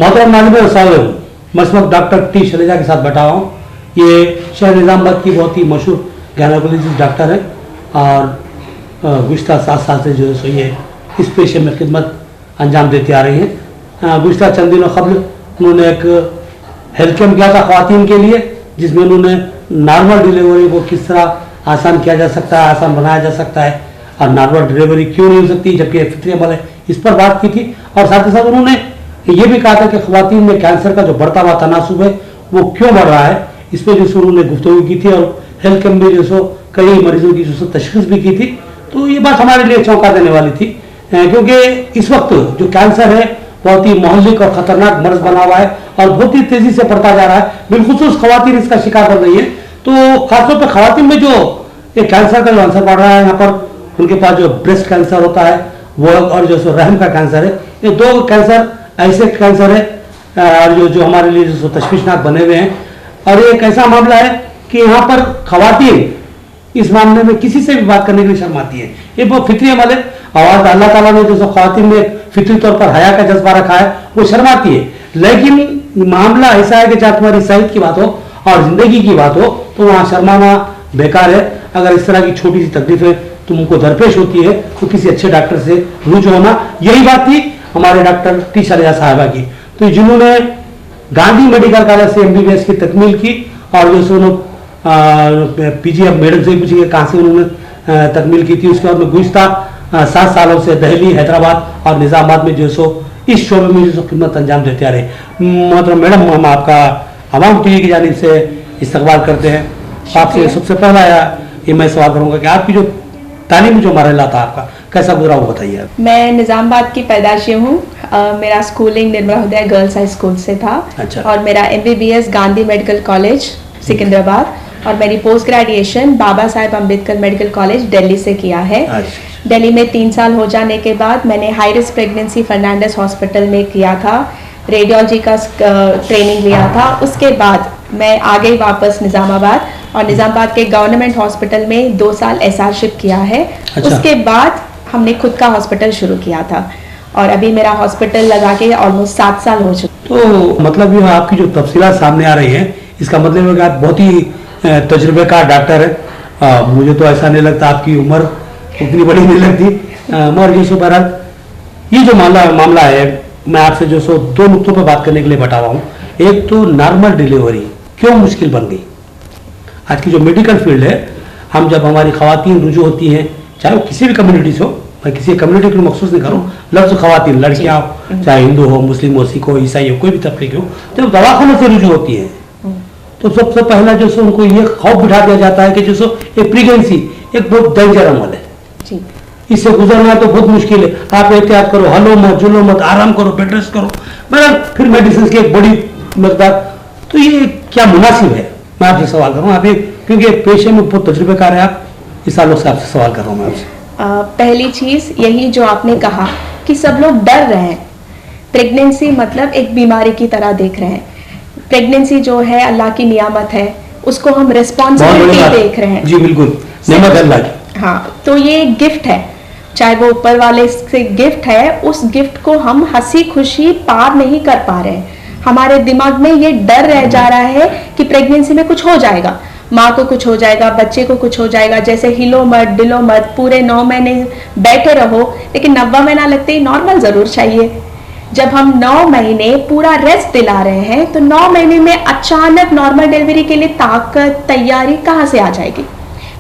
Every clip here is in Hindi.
मोहतरम नाज़रीन अस्सलाम, मैं इस वक्त डॉक्टर टी शैलजा के साथ बैठा हूँ। ये शहर निज़ामाबाद की बहुत ही मशहूर गायनेकोलॉजिस्ट डॉक्टर है और गुज़श्ता 7 साल से जो है सो ये इस पेशे में खिदमत अंजाम देती आ रही हैं। गुज़श्ता चंद दिनों कबल उन्होंने एक हेल्थ कैम्प किया था ख़वातीन के लिए, जिसमें उन्होंने नॉर्मल डिलीवरी को किस तरह आसान किया जा सकता है, आसान बनाया जा सकता है और नॉर्मल डिलीवरी क्यों नहीं हो सकती जबकि ये फितरी अमल है, इस पर बात की थी। और साथ ही साथ उन्होंने ये भी कहा था कि ख़वातीन में कैंसर का जो बढ़ता हुआ तनासुब है वो क्यों बढ़ रहा है, इस पर जो सो उन्होंने गुफ्तगू की थी और हेल्थ कैम्प में जो सो कई मरीजों की जो सो तशख़ीस भी की थी। तो ये बात हमारे लिए चौंका देने वाली थी, क्योंकि इस वक्त जो कैंसर है बहुत ही महलिक और ख़तरनाक मर्ज बना हुआ है और बहुत ही तेज़ी से बढ़ता जा रहा है। बिलखुसूस ख़वातीन इसका शिकार बन रही है। तो खासतौर पर ख़वातीन में जो ये कैंसर का जो आंसर बढ़ रहा है, यहाँ पर उनके पास जो ब्रेस्ट कैंसर होता है वो और जो सो रहम का कैंसर है, ये 2 कैंसर ऐसे कैंसर है और जो हमारे लिए जो तशवीशनाक बने हुए हैं। और ये एक ऐसा मामला है कि यहाँ पर ख़वातीन इस मामले में किसी से भी बात करने के लिए शर्माती है। ये बहुत फितरी अमल है और अल्लाह ताला ने जो ख़वातीन में फितरी तौर पर हया का जज्बा रखा है, वो शर्माती है। लेकिन मामला ऐसा है कि चाहे तुम्हारी सेहत की बात हो और ज़िंदगी की बात हो तो वहाँ शर्माना बेकार है। अगर इस तरह की छोटी सी तकलीफें तुमको दरपेश होती है तो किसी अच्छे डॉक्टर से रुजू होना। यही बात थी हमारे डॉक्टर टी शैलजा साहिबा की, तो जिन्होंने गांधी मेडिकल कॉलेज से MBBS की तकमील की और जो सो PG अब मैडम से पूछिए कहाँ से उन्होंने तकमील की थी। उसके बाद में गुज़श्ता 7 सालों से दिल्ली, हैदराबाद और निज़ामाबाद में जो सो इस शोबे में जो सो खिदमत अंजाम देते आ रहे। मतलब मैडम, हम आपका अवाम टीवी की जानिब से इस्तकबाल करते हैं। आपसे सबसे पहला ये मैं सवाल करूँगा कि आपकी जो तालीम जो मरहला था आपका कैसा गुजरा वो बताइए। मैं निज़ामाबाद की पैदाशी हूँ। मेरा स्कूलिंग निर्मला हृदय गर्ल्स हाई स्कूल से था। अच्छा। और मेरा MBBS Gandhi medical college Secunderabad और मेरी post graduation Baba Saheb Ambedkar medical college Delhi से किया है। अच्छा। दिल्ली में 3 साल हो जाने के बाद मैंने high risk pregnancy Fernandez hospital में किया था, रेडियोलॉजी का ट्रेनिंग लिया था। उसके बाद मैं आ गई वापस निज़ामाबाद और निज़ामाबाद के गवर्नमेंट हॉस्पिटल में 2 साल SR-शिप किया है। अच्छा। उसके बाद हमने खुद का हॉस्पिटल शुरू किया था और अभी मेरा हॉस्पिटल लगा के ऑलमोस्ट 7 साल हो चुके। तो मतलब ये आपकी जो तफसीलात सामने आ रही है, इसका मतलब है कि आप बहुत ही तजुर्बेकार डॉक्टर है। मुझे तो ऐसा नहीं लगता, आपकी उम्र उतनी बड़ी नहीं लगती। मगर जो सो बहरहाल ये जो मामला है, मैं आपसे जो सो 2 नुक्तों पर बात करने के लिए बैठा हुआ हूँ। एक तो नॉर्मल डिलीवरी क्यों मुश्किल बन गई। आज की जो मेडिकल फील्ड है, हम जब हमारी ख़वातीन रुजू होती हैं, चाहे वो किसी भी कम्युनिटी से हो, मैं किसी कम्युनिटी को मखसूस नहीं करूँ, लफ्ज़ ख़वातीन, लड़कियाँ चाहे हिंदू हो, मुस्लिम हो, सिख हो, ईसाई हो, कोई भी तबके की हो, जब दवाखानों से रुजू होती है तो सबसे पहला जो सो उनको ये खौफ बिठा दिया जाता है कि जो सो ये प्रेगनेंसी एक बहुत डेंजर अमल है, इससे गुजरना तो बहुत मुश्किल है। आप एहतियात करो, हलो मत, जुलो मत, आराम करो, बेड रेस्ट करो, मगर फिर मेडिसिन की एक बड़ी मकदार। तो ये क्या मुनासिब है? मैं आपसे सवाल कर रहा हूँ, आप क्योंकि पेशे में बहुत तजुर्बेकार है आप, इस सालों से आपसे सवाल कर रहा हूँ मैं आपसे। पहली चीज यही जो आपने कहा कि सब लोग डर रहे हैं। प्रेगनेंसी मतलब एक बीमारी की तरह देख रहे हैं। प्रेगनेंसी जो है अल्लाह की नियामत है, उसको हम रिस्पॉन्सिबिलिटी देख रहे हैं। जी बिल्कुल, नियामत अल्लाह की। हाँ, तो ये गिफ्ट है, चाहे वो ऊपर वाले से गिफ्ट है, उस गिफ्ट को हम हंसी खुशी पार नहीं कर पा रहे हैं। हमारे दिमाग में ये डर रह जा रहा है कि प्रेगनेंसी में कुछ हो जाएगा, माँ को कुछ हो जाएगा, बच्चे को कुछ हो जाएगा। जैसे हिलो मत, डिलो मत, पूरे 9 महीने बैठे रहो, लेकिन 90वां महीना लगते ही नॉर्मल जरूर चाहिए। जब हम 9 महीने पूरा रेस्ट दिला रहे हैं तो 9 महीने में अचानक नॉर्मल डिलीवरी के लिए ताकत, तैयारी कहाँ से आ जाएगी?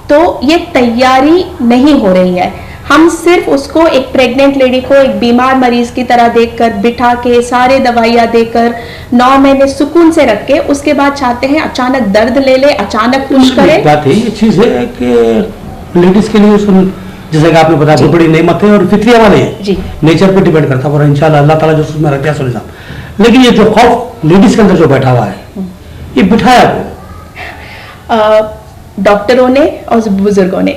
तो ये तैयारी नहीं हो रही है। हम सिर्फ उसको एक प्रेग्नेंट लेडी को एक बीमार मरीज की तरह देखकर, बिठा के, सारे दवाइयाँ देकर 9 महीने सुकून से रख के, उसके बाद चाहते हैं अचानक दर्द ले ले, अचानक कुछ करे। बात है, ये चीज है कि लेडीज के लिए जैसे कि आपने बताया बड़ी नेमत है और फितरी वाले है, नेचर पे डिपेंड करता है और इंशाल्लाह अल्लाह ताला जो उसमें रख दिया सो निजाम। लेकिन ये जो खौफ लेडीज के अंदर जो बैठा हुआ है, ये बिठाया को डॉक्टरों ने और बुजुर्गों ने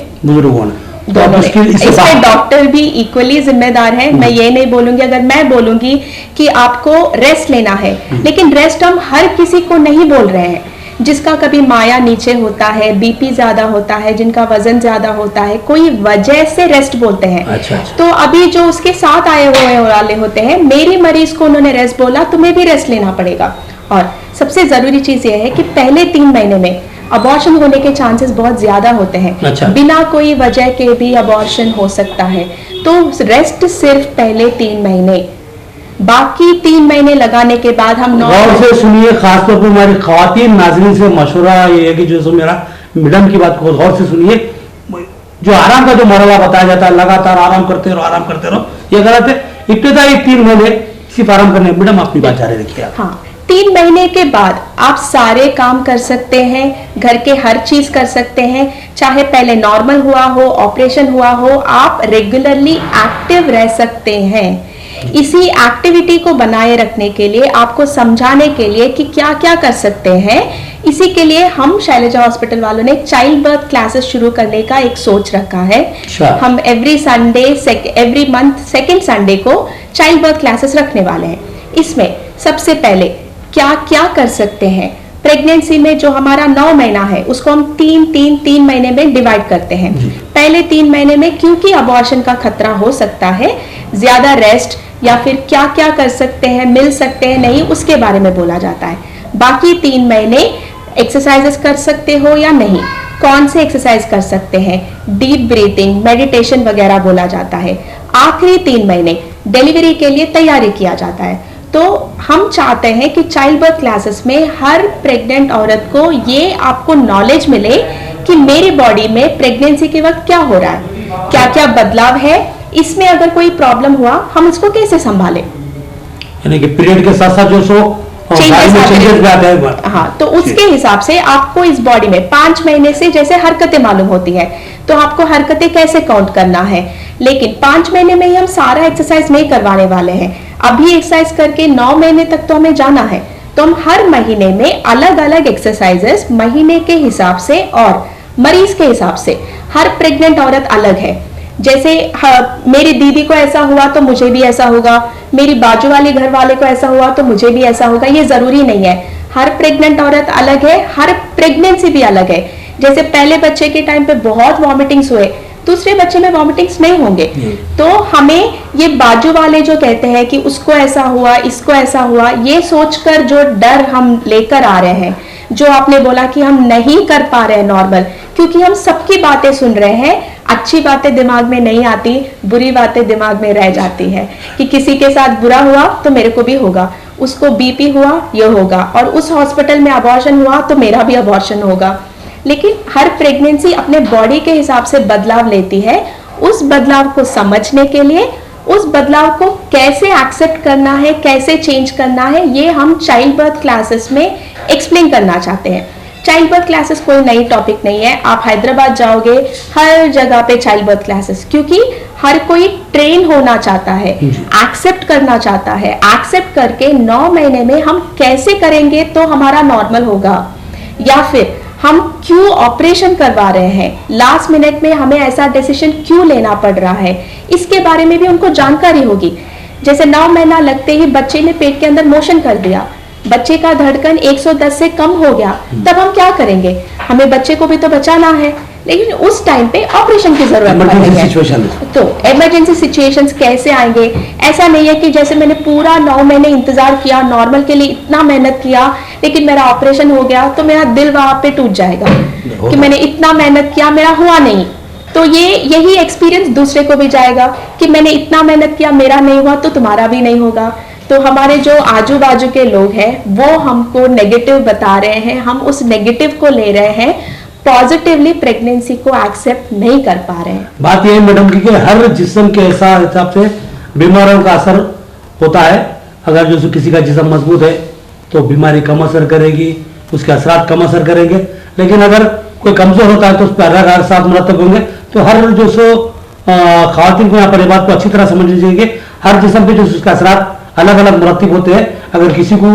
इसमें डॉक्टर भी इक्वली जिम्मेदार है। मैं ये नहीं बोलूंगी, अगर मैं बोलूंगी कि आपको रेस्ट लेना है, लेकिन रेस्ट हम हर किसी को नहीं बोल रहे हैं। जिसका कभी माया नीचे होता है, बीपी ज्यादा होता है, जिनका वजन ज्यादा होता है, कोई वजह से रेस्ट बोलते हैं। अच्छा। तो अभी जो उसके साथ आए हुए वाले होते हैं, मेरी मरीज को उन्होंने रेस्ट बोला, तुम्हें भी रेस्ट लेना पड़ेगा। और सबसे जरूरी चीज ये है कि पहले 3 महीने में अबॉर्शन होने के चांसेस बहुत ज्यादा होते हैं। अच्छा। बिना कोई वजह के भी अबॉर्शन हो सकता है। तो रेस्ट सिर्फ पहले 3 महीने, बाकी 3 महीने लगाने के बाद हम गौर से सुनिए, खासतौर पर हमारी खवातीन नाज़रीन से मशवरा ये है कि जो मेरा मैडम की बात को गौर से सुनिए। जो आराम का जो मरहला बताया जाता है, लगातार आराम करते रहो, ये गलत है। इब्तिदाई 3 महीने सिर्फ आराम करने। मैडम अपनी बात जारी रखिए आप। हाँ, 3 महीने के बाद आप सारे काम कर सकते हैं, घर के हर चीज कर सकते हैं। चाहे पहले नॉर्मल हुआ हो, ऑपरेशन हुआ हो, आप रेगुलरली एक्टिव रह सकते हैं। इसी एक्टिविटी को बनाए रखने के लिए, आपको समझाने के लिए कि क्या क्या कर सकते हैं, इसी के लिए हम शैलजा हॉस्पिटल वालों ने चाइल्ड बर्थ क्लासेस शुरू करने का एक सोच रखा है। हम एवरी मंथ सेकेंड संडे को चाइल्ड बर्थ क्लासेस रखने वाले हैं। इसमें सबसे पहले क्या क्या कर सकते हैं, प्रेगनेंसी में जो हमारा 9 महीना है उसको हम 3 महीने में डिवाइड करते हैं। पहले 3 महीने में क्योंकि अबॉर्शन का खतरा हो सकता है, ज्यादा रेस्ट या फिर क्या क्या कर सकते हैं, मिल सकते हैं नहीं, उसके बारे में बोला जाता है। बाकी 3 महीने एक्सरसाइजेस कर सकते हो या नहीं, कौन से एक्सरसाइज कर सकते हैं, डीप ब्रीथिंग, मेडिटेशन वगैरह बोला जाता है। आखिरी 3 महीने डिलीवरी के लिए तैयारी किया जाता है। तो हम चाहते हैं कि चाइल्ड बर्थ क्लासेस में हर प्रेग्नेंट औरत को ये आपको नॉलेज मिले कि मेरी बॉडी में प्रेगनेंसी के वक्त क्या हो रहा है, क्या क्या बदलाव है, इसमें अगर कोई प्रॉब्लम हुआ हम इसको कैसे संभालें। यानी कि पीरियड के साथ साथ जो सो चेंजेस भी आते हैं। हाँ, तो उसके हिसाब से आपको इस बॉडी में 5 महीने से जैसे हरकतें मालूम होती है, तो आपको हरकतें कैसे काउंट करना है। लेकिन 5 महीने में ही हम सारा एक्सरसाइज नहीं करवाने वाले हैं। अभी एक्सरसाइज करके 9 महीने तक तो हमें जाना है, तो हम हर महीने में अलग अलग एक्सरसाइजेस महीने के हिसाब से और मरीज के हिसाब से, हर प्रेग्नेंट औरत अलग है। जैसे मेरी दीदी को ऐसा हुआ तो मुझे भी ऐसा होगा, मेरी बाजू वाली घर वाले को ऐसा हुआ तो मुझे भी ऐसा होगा, ये जरूरी नहीं है। हर प्रेग्नेंट औरत अलग है, हर प्रेगनेंसी भी अलग है। जैसे पहले बच्चे के टाइम पे बहुत वॉमिटिंग्स हुए, दूसरे बच्चे में वॉमिटिंग्स नहीं होंगे। तो हमें ये बाजू वाले जो कहते हैं कि उसको ऐसा हुआ, इसको ऐसा हुआ, ये सोचकर जो डर हम लेकर आ रहे हैं, जो आपने बोला कि हम नहीं कर पा रहे हैं नॉर्मल, क्योंकि हम सबकी बातें सुन रहे हैं, अच्छी बातें दिमाग में नहीं आती, बुरी बातें दिमाग में रह जाती है कि किसी के साथ बुरा हुआ तो मेरे को भी होगा, उसको बीपी हुआ ये होगा, और उस हॉस्पिटल में अबॉर्शन हुआ तो मेरा भी अबॉर्शन होगा। लेकिन हर प्रेगनेंसी अपने बॉडी के हिसाब से बदलाव लेती है। उस बदलाव को समझने के लिए, उस बदलाव को कैसे एक्सेप्ट करना है, कैसे चेंज करना है, ये हम चाइल्ड बर्थ क्लासेस में एक्सप्लेन करना चाहते हैं। चाइल्ड बर्थ क्लासेस कोई नई टॉपिक नहीं है। आप हैदराबाद जाओगे, हर जगह पे चाइल्ड बर्थ क्लासेस, क्योंकि हर कोई ट्रेन होना चाहता है, एक्सेप्ट करना चाहता है। एक्सेप्ट करके 9 महीने में हम कैसे करेंगे तो हमारा नॉर्मल होगा, या फिर हम क्यों ऑपरेशन करवा रहे हैं, लास्ट मिनट में हमें ऐसा डिसीजन क्यों लेना पड़ रहा है, इसके बारे में भी उनको जानकारी होगी। जैसे 9 महीना लगते ही बच्चे ने पेट के अंदर मोशन कर दिया, बच्चे का धड़कन 110 से कम हो गया, तब हम क्या करेंगे, हमें बच्चे को भी तो बचाना है, लेकिन उस टाइम पे ऑपरेशन की जरूरत पड़ेगी। तो इमरजेंसी सिचुएशंस कैसे आएंगे, ऐसा नहीं है कि जैसे मैंने पूरा 9 महीने इंतजार किया, नॉर्मल के लिए इतना मेहनत किया, लेकिन मेरा ऑपरेशन हो गया तो मेरा दिल वहां पे टूट जाएगा कि मैंने इतना मेहनत किया, मेरा हुआ नहीं। तो यही एक्सपीरियंस दूसरे को भी जाएगा कि मैंने इतना मेहनत किया, मेरा नहीं हुआ तो तुम्हारा भी नहीं होगा। तो हमारे जो आजू बाजू के लोग हैं वो हमको नेगेटिव बता रहे हैं, हम उस नेगेटिव को ले रहे हैं, पॉजिटिवली प्रेगनेंसी को एक्सेप्ट नहीं कर पा रहे हैं। बात यह है मैडम की कि हर जिस्म के हिसाब से बीमारियों का असर होता है। अगर जो किसी का जिस्म मजबूत है तो बीमारी कम असर करेगी, उसके असरात कम असर करेंगे, लेकिन अगर कोई कमजोर होता है तो उस पर अलग असरात मुरतब होंगे। तो हर जो सो खातिन को यहाँ पर बात को अच्छी तरह समझ लीजिए कि हर जिस्म पे जो उसके असरात अलग अलग मुरतब होते हैं। अगर किसी को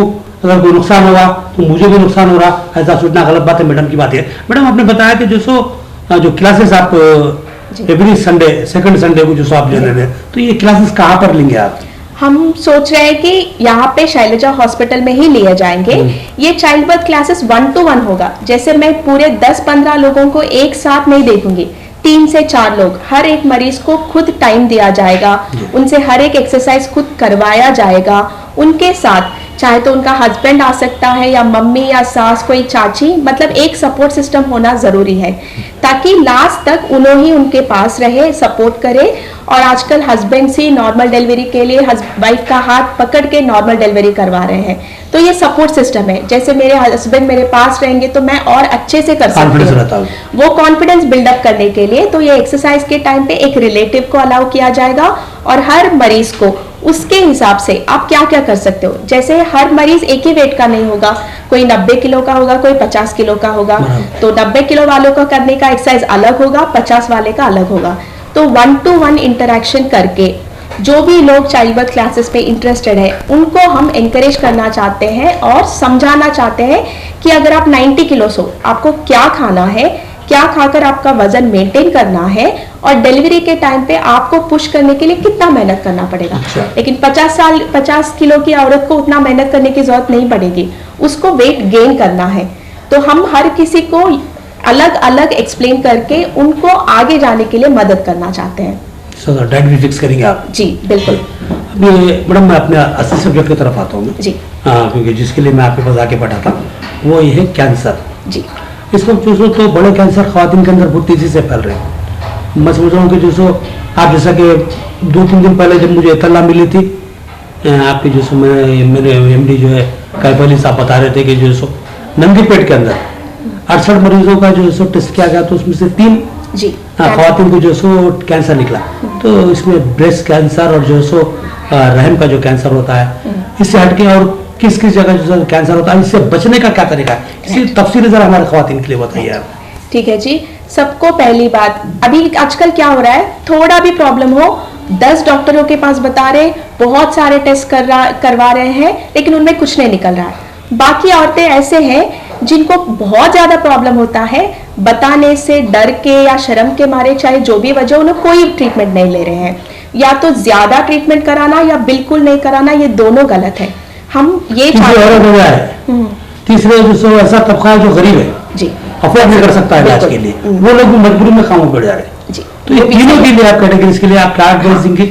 अगर कोई नुकसान होगा तो मुझे भी नुकसान हो रहा, ऐसा सोचना गलत बात है। मैडम की बात है। मैडम आपने बताया कि जो क्लासेस आप एवरी संडे सेकंड संडे को जो आप ले रहे हैं, तो ये क्लासेस कहाँ पर लेंगे आप? हम सोच रहे हैं कि यहाँ पे शैलजा हॉस्पिटल में ही लिए जाएंगे। ये चाइल्ड बर्थ क्लासेस 1-to-1 होगा। जैसे मैं पूरे 10-15 लोगों को एक साथ नहीं देखूंगी, 3 से 4 लोग, हर एक मरीज को खुद टाइम दिया जाएगा, उनसे हर एक एक्सरसाइज खुद करवाया जाएगा। उनके साथ चाहे तो उनका हस्बैंड आ सकता है या मम्मी या सास, कोई चाची, मतलब एक सपोर्ट सिस्टम होना जरूरी है ताकि लास्ट तक उन्होंने ही उनके पास रहे, सपोर्ट करे। और आजकल हस्बैंड से नॉर्मल डिलीवरी के लिए वाइफ का हाथ पकड़ के नॉर्मल डिलीवरी करवा रहे हैं। तो ये सपोर्ट सिस्टम है। जैसे मेरे हस्बैंड मेरे पास रहेंगे तो मैं और अच्छे से कर सकती हूँ। वो कॉन्फिडेंस बिल्डअप करने के लिए तो ये एक्सरसाइज के टाइम पे एक रिलेटिव को अलाउ किया जाएगा और हर मरीज को उसके हिसाब से आप क्या क्या कर सकते हो। जैसे हर मरीज एक ही वेट का नहीं होगा, कोई 90 किलो का होगा, कोई 50 किलो का होगा, तो 90 किलो वालों का करने का एक्सरसाइज अलग होगा, 50 वाले का अलग होगा। तो 1-to-1 इंटरेक्शन करके जो भी लोग चाइल्ड बर्थ क्लासेस पे इंटरेस्टेड है उनको हम एनकरेज करना चाहते हैं और समझाना चाहते हैं कि अगर आप 90 किलो हो, आपको क्या खाना है, क्या खाकर आपका वजन मेंटेन करना है और डिलीवरी के टाइम पे आपको पुश करने के लिए कितना मेहनत करना पड़ेगा। लेकिन 50 किलो की औरत को उतना मेहनत करने की जरूरत नहीं पड़ेगी, उसको वेट गेन करना है। तो हम हर किसी को अलग अलग एक्सप्लेन करके उनको आगे जाने के लिए मदद करना चाहते हैं। डाइट भी फिक्स करेंगे आप? जी बिल्कुल। अभी मैडम मैं अपने असली सब्जेक्ट की तरफ आता हूँ जी। क्योंकि जिसके लिए मैं आपके पास आके बैठा था वो ये है कैंसर। जी। इस वक्त जो तो बड़े कैंसर ख्वातीन के अंदर बहुत तेजी से फैल रहे हैं। मैं समझ रहा हूँ कि जो आप जैसा कि 2-3 दिन पहले जब मुझे इत्तला मिली थी आपकी जो मेरे एमडी जो है कैफली साहब बता रहे थे कि जो नंदी पेट के अंदर 68 मरीजों का जो टेस्ट किया गया तो उसमें से 3 ख्वातीन को जो कैंसर निकला। तो इसमें ब्रेस्ट कैंसर और जो रहम का जो कैंसर होता है इससे हटके और किस किस जगह जो कैंसर होता है, इससे बचने का क्या तरीका है, इसी तफसील जरा हमारे ख्वातीन के लिए बताइए आप। ठीक है जी। सबको पहली बात, अभी आजकल क्या हो रहा है, थोड़ा भी प्रॉब्लम हो 10 डॉक्टरों के पास बता रहे, बहुत सारे टेस्ट करवा रहे हैं लेकिन उनमें कुछ नहीं निकल रहा है। बाकी औरतें ऐसे हैं जिनको बहुत ज्यादा प्रॉब्लम होता है, बताने से डर के या शर्म के मारे, चाहे जो भी वजह, उन्हें कोई ट्रीटमेंट नहीं ले रहे हैं। या तो ज्यादा ट्रीटमेंट कराना या बिल्कुल नहीं कराना, ये दोनों गलत है। हम ये तीसरे जो ऐसा तबका है जो गरीब है जी, अफोर्ड नहीं कर सकता है इलाज के लिए, वो लोग मजबूरी में खामोश पड़ जा रहे हैं जी। तो ये तीनों के लिए आप कैटेगरीज के लिए आप क्या एडवाइस देंगे?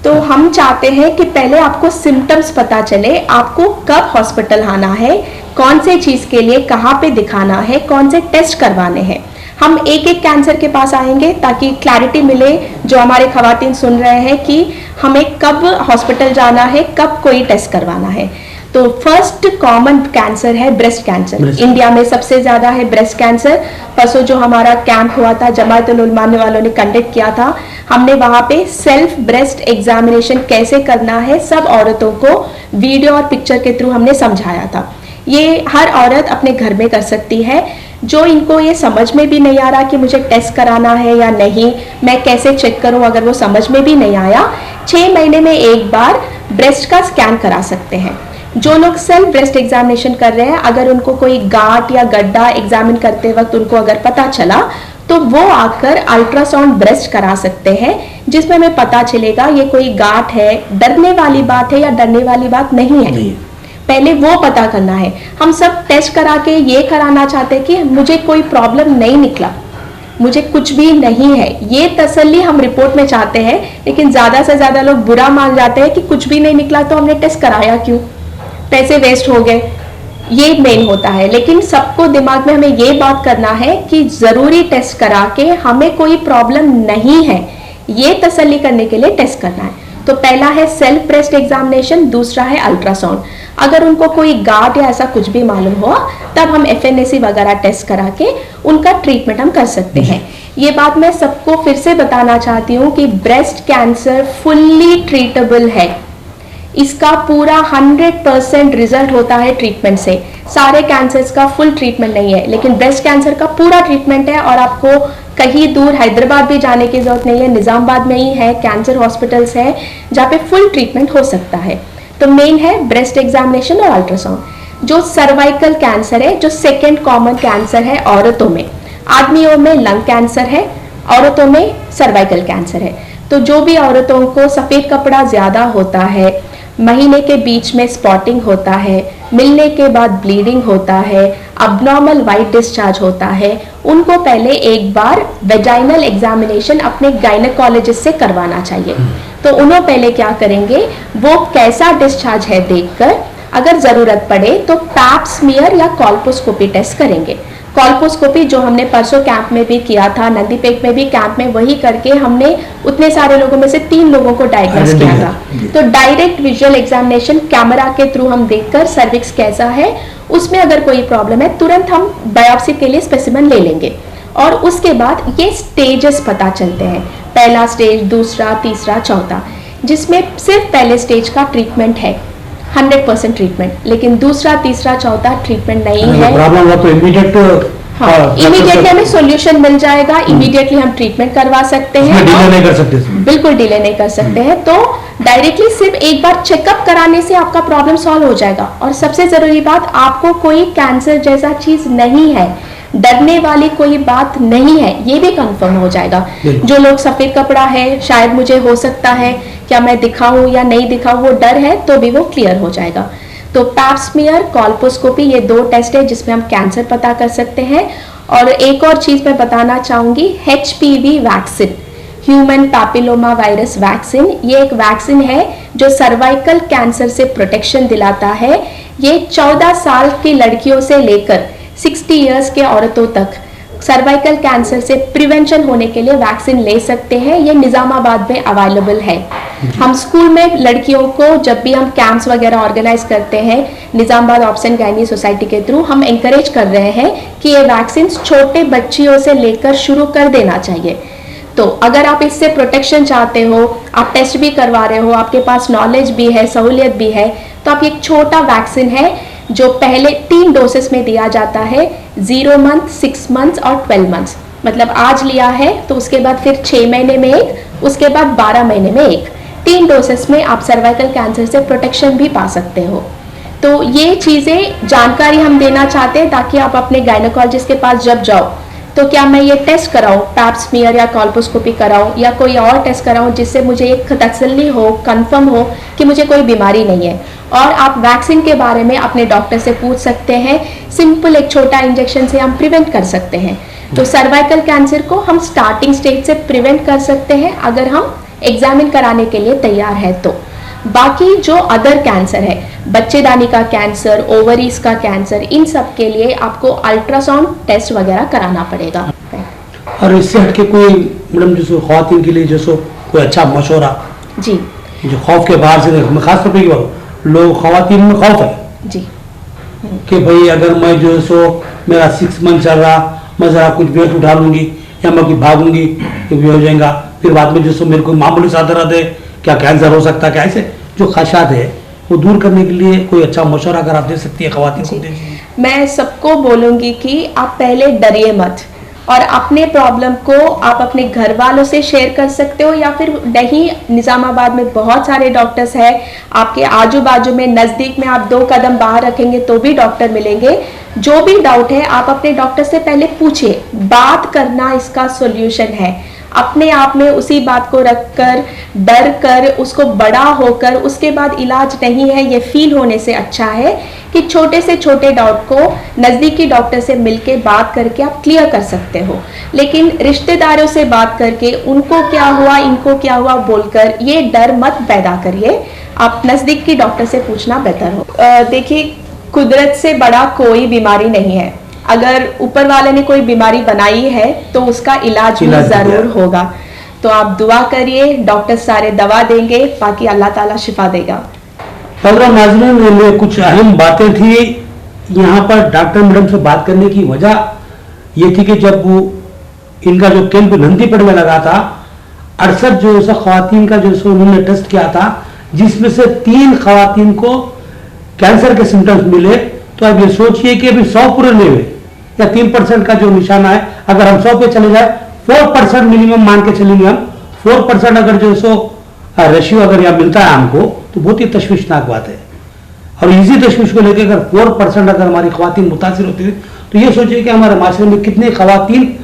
तो हम चाहते हैं कि पहले आपको सिम्टम्स पता चले, आपको कब हॉस्पिटल आना है, कौन से चीज के लिए कहाँ पे दिखाना है, कौन से टेस्ट करवाने हैं। हम एक एक कैंसर के पास आएंगे ताकि क्लैरिटी मिले जो हमारे खवातीन सुन रहे हैं कि हमें कब हॉस्पिटल जाना है, कब कोई टेस्ट करवाना है। तो फर्स्ट कॉमन कैंसर है ब्रेस्ट कैंसर। इंडिया में सबसे ज्यादा है ब्रेस्ट कैंसर। परसों जो हमारा कैंप हुआ था, जमाअतुल उलमा वालों ने कंडक्ट किया था, हमने वहां पे सेल्फ ब्रेस्ट एग्जामिनेशन कैसे करना है सब औरतों को वीडियो और पिक्चर के थ्रू हमने समझाया था। ये हर औरत अपने घर में कर सकती है। जो इनको ये समझ में भी नहीं आ रहा कि मुझे टेस्ट कराना है या नहीं, मैं कैसे चेक करूं, अगर वो समझ में भी नहीं आया, 6 महीने में एक बार ब्रेस्ट का स्कैन करा सकते हैं। जो लोग सेल्फ ब्रेस्ट एग्जामिनेशन कर रहे हैं, अगर उनको कोई गांठ या गड्ढा एग्जामिन करते वक्त उनको अगर पता चला तो वो आकर अल्ट्रासाउंड ब्रेस्ट करा सकते हैं, जिसमें हमें पता चलेगा ये कोई गांठ है, डरने वाली बात है या डरने वाली बात नहीं है। पहले वो पता करना है। हम सब टेस्ट करा के ये कराना चाहते हैं कि मुझे कोई प्रॉब्लम नहीं निकला, मुझे कुछ भी नहीं है, ये तसल्ली हम रिपोर्ट में चाहते हैं। लेकिन ज्यादा से ज्यादा लोग बुरा मान जाते हैं कि कुछ भी नहीं निकला तो हमने टेस्ट कराया क्यों, पैसे वेस्ट हो गए, ये मेन होता है। लेकिन सबको दिमाग में हमें ये बात करना है कि जरूरी टेस्ट करा के हमें कोई प्रॉब्लम नहीं है ये तसल्ली करने के लिए टेस्ट करना है। तो पहला है सेल्फ ब्रेस्ट एग्जामिनेशन, दूसरा है अल्ट्रासाउंड। अगर उनको कोई गांठ या ऐसा कुछ भी मालूम हुआ तब हम FNAC वगैरह टेस्ट करा के उनका ट्रीटमेंट हम कर सकते हैं। ये बात मैं सबको फिर से बताना चाहती हूँ कि ब्रेस्ट कैंसर फुल्ली ट्रीटेबल है। इसका पूरा 100% रिजल्ट होता है ट्रीटमेंट से। सारे कैंसर्स का फुल ट्रीटमेंट नहीं है, लेकिन ब्रेस्ट कैंसर का पूरा ट्रीटमेंट है। और आपको कहीं दूर हैदराबाद भी जाने की जरूरत नहीं है, निजामाबाद में ही है कैंसर हॉस्पिटल्स है जहाँ पे फुल ट्रीटमेंट हो सकता है। तो मेन है ब्रेस्ट एग्जामिनेशन और अल्ट्रासाउंड। जो सर्वाइकल कैंसर है, जो सेकेंड कॉमन कैंसर है औरतों में, आदमियों में लंग कैंसर है, औरतों में सर्वाइकल कैंसर है। तो जो भी औरतों को सफेद कपड़ा ज्यादा होता है, महीने के बीच में स्पॉटिंग होता है, मिलने के बाद ब्लीडिंग होता है, अबनॉर्मल वाइट डिस्चार्ज होता है, उनको पहले एक बार वेजाइनल एग्जामिनेशन अपने गायनेकोलॉजिस्ट से करवाना चाहिए। तो उन्होंने पहले क्या करेंगे, वो कैसा डिस्चार्ज है देखकर अगर जरूरत पड़े तो पैप स्मीयर या कॉल्पोस्कोपी टेस्ट करेंगे। कॉल्पोस्कोपी जो हमने परसों कैंप में भी किया था, नंदीपेट में भी कैंप में वही करके हमने उतने सारे लोगों में से 3 लोगों को डायग्नोस किया था। तो डायरेक्ट विजुअल एग्जामिनेशन कैमरा के थ्रू हम देखकर सर्विक्स कैसा है, उसमें अगर कोई प्रॉब्लम है तुरंत हम बायोप्सी के लिए स्पेसिमेन ले लेंगे। और उसके बाद ये स्टेजेस पता चलते हैं, पहला स्टेज, दूसरा, तीसरा, चौथा, जिसमें सिर्फ पहले स्टेज का ट्रीटमेंट है 100% ट्रीटमेंट, लेकिन दूसरा, तीसरा, चौथा ट्रीटमेंट नहीं है। प्रॉब्लम हो तो इमीडिएट, हाँ, इमीडिएटली हमें सॉल्यूशन मिल जाएगा, इमीडिएटली हम ट्रीटमेंट करवा सकते हैं, डिले नहीं कर सकते, बिल्कुल डिले नहीं कर सकते हैं। तो डायरेक्टली सिर्फ एक बार चेकअप कराने से आपका प्रॉब्लम सॉल्व हो जाएगा। और सबसे जरूरी बात, आपको कोई कैंसर जैसा चीज नहीं है, डरने वाली कोई बात नहीं है, ये भी कंफर्म हो जाएगा। जो लोग सफेद कपड़ा है, शायद मुझे हो सकता है, क्या मैं दिखाऊं या नहीं दिखाऊं, वो डर है, तो भी वो क्लियर हो जाएगा। तो पैप स्मीयर, कॉल्पोस्कोपी, ये 2 टेस्ट है जिसमें हम कैंसर पता कर सकते हैं। और एक और चीज मैं बताना चाहूंगी, HPV vaccine, human papilloma virus vaccine, ये एक वैक्सीन है जो सर्वाइकल कैंसर से प्रोटेक्शन दिलाता है। ये 14 साल की लड़कियों से लेकर 60 इयर्स के औरतों तक सर्वाइकल कैंसर से प्रिवेंशन होने के लिए वैक्सीन ले सकते हैं। ये निजामाबाद में अवेलेबल है। हम स्कूल में लड़कियों को जब भी हम कैंप्स वगैरह ऑर्गेनाइज करते हैं, निजामाबाद ऑप्शन गायनी सोसाइटी के थ्रू हम एंकरेज कर रहे हैं कि ये वैक्सीन छोटे बच्चियों से लेकर शुरू कर देना चाहिए। तो अगर आप इससे प्रोटेक्शन चाहते हो, आप टेस्ट भी करवा रहे हो, आपके पास नॉलेज भी है, सहूलियत भी है, तो आप एक छोटा वैक्सीन है जो पहले 3 डोसेस में दिया जाता है, 0 मंथ, 6 मंथ्स और 12 मंथ्स। मतलब आज लिया है तो उसके बाद फिर 6 महीने में एक, उसके बाद 12 महीने में एक, 3 डोसेस में आप सर्वाइकल कैंसर से प्रोटेक्शन भी पा सकते हो। तो ये चीज़ें जानकारी हम देना चाहते हैं ताकि आप अपने गायनेकोलॉजिस्ट के पास जब जाओ तो क्या मैं ये टेस्ट कराऊं, पैप स्मीयर या कॉल्पोस्कोपी कराऊं या कोई और टेस्ट कराऊं, जिससे मुझे एक तसल्ली हो, कंफर्म हो कि मुझे कोई बीमारी नहीं है। और आप वैक्सीन के बारे में अपने डॉक्टर से पूछ सकते हैं, सिंपल एक छोटा इंजेक्शन से हम प्रिवेंट कर सकते हैं। तो सर्वाइकल कैंसर को हम स्टार्टिंग स्टेज से प्रिवेंट कर सकते हैं अगर हम एग्जामिन कराने के लिए तैयार है तो। बाकी जो अदर कैंसर है, बच्चेदानी का कैंसर, ओवरीज का कैंसर, इन सब के लिए आपको अल्ट्रासाउंड टेस्ट वगैरह कराना पड़ेगा। और इससे हटके कोई मैडम जो ख्वातीन के लिए जो कोई अच्छा मशवरा जी, जो खौफ के बाहर से, खास तौर पर लोग ख्वातीन में खौफ है जी कि भाई अगर मैं जो सो मेरा 6 मंथ चल रहा, मैं जरा कुछ वेट उठा लूंगी या मैं कुछ भागूंगी तो भी हो जाएगा, फिर बाद में जो सो मेरे को मामूली सा दर्द है, क्या कैंसर हो सकता है, क्या ऐसे जो खदशात है वो दूर करने के लिए कोई अच्छा मशवरा अगर आप दे सकती है ख्वातीन को दीजिए। मैं सबको बोलूंगी कि आप पहले डरिए मत, और अपने प्रॉब्लम को आप अपने घर वालों से शेयर कर सकते हो, या फिर नहीं, निजामाबाद में बहुत सारे डॉक्टर्स हैं, आपके आजू बाजू में नज़दीक में आप 2 कदम बाहर रखेंगे तो भी डॉक्टर मिलेंगे। जो भी डाउट है आप अपने डॉक्टर से पहले पूछिए, बात करना इसका सॉल्यूशन है। अपने आप में उसी बात को रखकर, डर कर, उसको बड़ा होकर उसके बाद इलाज नहीं है ये फील होने से अच्छा है कि छोटे से छोटे डाउट को नज़दीकी डॉक्टर से मिलके बात करके आप क्लियर कर सकते हो। लेकिन रिश्तेदारों से बात करके उनको क्या हुआ, इनको क्या हुआ बोलकर ये डर मत पैदा करिए, आप नज़दीकी डॉक्टर से पूछना बेहतर हो। देखिए, कुदरत से बड़ा कोई बीमारी नहीं है। अगर ऊपर वाले ने कोई बीमारी बनाई है तो उसका इलाज भी जरूर होगा। तो आप दुआ करिए, डॉक्टर सारे दवा देंगे, बाकी अल्लाह ताला शिफा देगा। प्रोग्राम नाज़रीन में कुछ अहम बातें थी यहाँ पर। डॉक्टर मैडम से बात करने की वजह ये थी कि जब वो इनका जो कैंप नंदीपेट में लगा था, 68 जो है ख्वातीन का जो उन्होंने टेस्ट किया था, जिसमें से 3 ख्वातीन को कैंसर के सिम्टम्स मिले। तो अब ये सोचिए कि अभी 100 पूरे नहीं हुए या 3% का जो निशाना है, अगर हम 100 पे चले जाए, 4% मिनिमम मान के चलेंगे हम, 4% अगर जो सो रेशियो अगर यहाँ मिलता है हमको, तो बहुत ही तशवीशनाक बात है। और इसी तशवीश को लेकर अगर 4% अगर हमारी ख्वातीन मुतासिर होती है, तो ये सोचिए कि हमारे माशरे में कितने ख्वातीन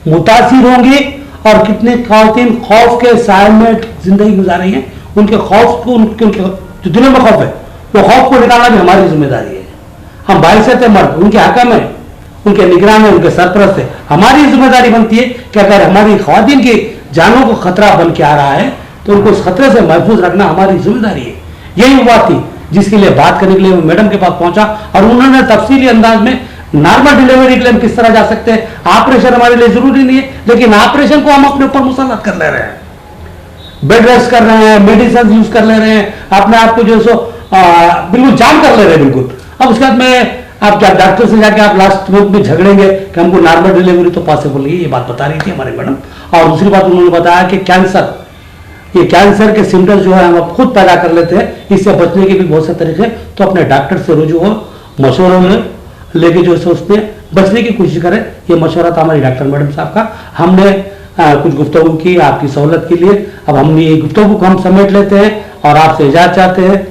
मुतासिर होंगे और कितने ख्वातीन खौफ के साए में जिंदगी गुजार रही हैं। उनके खौफ को, उनके जो दिलों में खौफ है, वो खौफ को निकालना भी हमारी जिम्मेदारी है। हम बाहर से थे मर्द, उनके हकम है, उनके निगरान है, उनके सरपरस्त है। हमारी जिम्मेदारी बनती है कि अगर हमारी ख्वातीन की जानों को खतरा बन के आ रहा है तो उनको उस खतरे से महफूज रखना हमारी जिम्मेदारी है। यही वो बात थी जिसके लिए बात करने के लिए मैं मैडम के पास पहुंचा, और उन्होंने तफसीली अंदाज में नॉर्मल डिलीवरी के लिए हम किस तरह जा सकते हैं, ऑपरेशन हमारे लिए जरूरी नहीं है, लेकिन ऑपरेशन को हम अपने ऊपर मुसल्लत कर ले रहे हैं, बेड रेस्ट कर रहे हैं, मेडिसिन यूज कर ले रहे हैं, अपने आप को जो है सो बिल्कुल जाम कर ले रहे हैं बिल्कुल। अब उसके बाद में आप क्या डॉक्टर से जाके आप लास्ट मिनट में झगड़ेंगे कि हमको नॉर्मल डिलीवरी तो पॉसिबल नहीं है, ये बात बता रही थी हमारे मैडम। और दूसरी बात उन्होंने बताया कि कैंसर, ये कैंसर के सिम्टम्स जो है हम खुद पैदा कर लेते हैं, इससे बचने के भी बहुत से तरीके हैं, तो अपने डॉक्टर से रुजू हो, मशवरा लेके जो है उसने बचने की कोशिश करें। ये मशवरा था हमारी डॉक्टर मैडम साहब का। हमने कुछ गुफ्तगू की आपकी सहूलत के लिए। अब हम ये गुफ्तगू को हम समेट लेते हैं और आपसे इजाजत चाहते हैं।